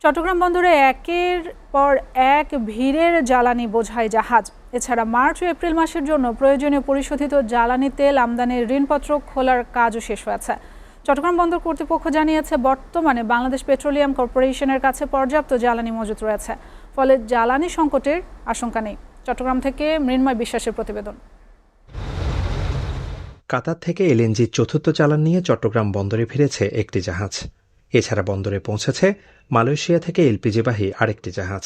চট্টগ্রাম বন্দরে একের পর এক ভিড়ের জ্বালানি বোঝাই জাহাজ। এছাড়া মার্চ ও এপ্রিল মাসের জন্য প্রয়োজনীয় পরিশোধিত জ্বালানি তেল আমদানির ঋণপত্র খোলার কাজও শেষ হয়েছে। চট্টগ্রাম বন্দর কর্তৃপক্ষ জানিয়েছে, বর্তমানে বাংলাদেশ পেট্রোলিয়াম কর্পোরেশনের কাছে পর্যাপ্ত জ্বালানি মজুত রয়েছে, ফলে জ্বালানি সংকটের আশঙ্কা নেই। চট্টগ্রাম থেকে মৃন্ময় বিশ্বাসের প্রতিবেদন। কাতার থেকে এলএনজি চতুর্থ চালান নিয়ে চট্টগ্রাম বন্দরে ফিরেছে একটি জাহাজ। এছাড়া বন্দরে পৌঁছেছে মালয়েশিয়া থেকে এলপিজিবাহী আরেকটি জাহাজ।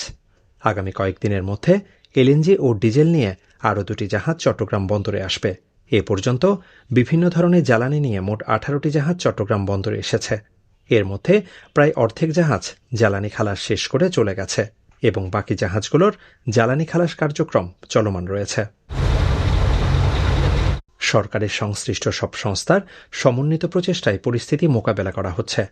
আগামী কয়েকদিনের মধ্যে এলএনজি ও ডিজেল নিয়ে আরও দুটি জাহাজ চট্টগ্রাম বন্দরে আসবে। এ পর্যন্ত বিভিন্ন ধরনের জ্বালানি নিয়ে মোট 18টি জাহাজ চট্টগ্রাম বন্দরে এসেছে। এর মধ্যে প্রায় অর্ধেক জাহাজ জ্বালানি খালাস শেষ করে চলে গেছে এবং বাকি জাহাজগুলোর জ্বালানি খালাস কার্যক্রম চলমান রয়েছে। সরকারের সংশ্লিষ্ট সব সংস্থার সমন্বিত প্রচেষ্টায় পরিস্থিতি মোকাবেলা করা হচ্ছে।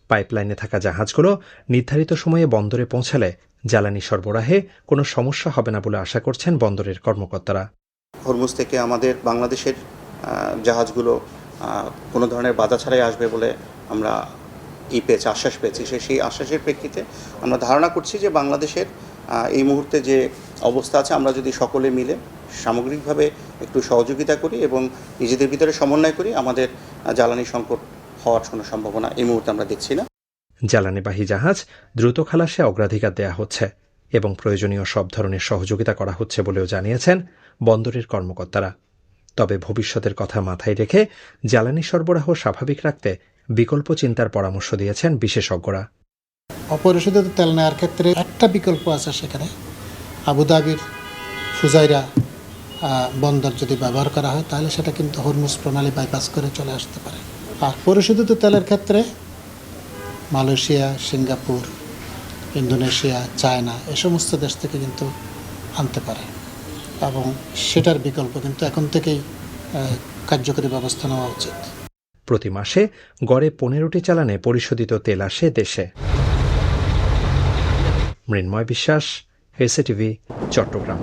পাইপলাইনে থাকা জাহাজগুলো নির্ধারিত সময়ে বন্দরে পৌঁছালে জ্বালানি সরবরাহে কোনো সমস্যা হবে না বলে আশা করছেন বন্দরের কর্মকর্তারা। হরমুজ থেকে আমাদের বাংলাদেশের জাহাজগুলো কোনো ধরনের বাধা ছাড়াই আসবে বলে আমরা আশ্বাস পেয়েছি। সেই আশ্বাসের প্রেক্ষিতে আমরা ধারণা করছি যে বাংলাদেশের এই মুহূর্তে যে অবস্থা আছে, আমরা যদি সকলে মিলে সামগ্রিকভাবে একটু সহযোগিতা করি এবং নিজেদের ভিতরে সমন্বয় করি, আমাদের জ্বালানি সংকট হওয়ার কোনো সম্ভাবনা এই মুহূর্তে আমরা দেখছি না। জ্বালানিবাহী জাহাজ দ্রুত খালাসে অগ্রাধিকার দেয়া হচ্ছে এবং প্রয়োজনীয় সব ধরনের সহযোগিতা করা হচ্ছে বলেও জানিয়েছেন বন্দরের কর্মকর্তারা। তবে ভবিষ্যতের কথা মাথায় রেখে জ্বালানি সরবরাহ স্বাভাবিক রাখতে বিকল্প চিন্তার পরামর্শ দিয়েছেন বিশেষজ্ঞরা। অপরিশোধিত তেল নেওয়ার ক্ষেত্রে একটা বিকল্প আছে, সেখানে আবুধাবির ফুজাইরা বন্দর যদি ব্যবহার করা হয় তাহলে সেটা কিন্তু হরমুজ প্রণালী বাইপাস করে চলে আসতে পারে। আর পরিশোধিত তেলের ক্ষেত্রে মালয়েশিয়া, সিঙ্গাপুর, ইন্দোনেশিয়া, চায়না এ সমস্ত দেশ থেকে কিন্তু আনতে পারে এবং সেটার বিকল্প কিন্তু এখন থেকেই কার্যকরী ব্যবস্থা নেওয়া উচিত। প্রতি মাসে গড়ে 15টি চালানে পরিশোধিত তেল আসে দেশে। মৃন্ময় বিশ্বাস, এসএটিভি, চট্টগ্রাম।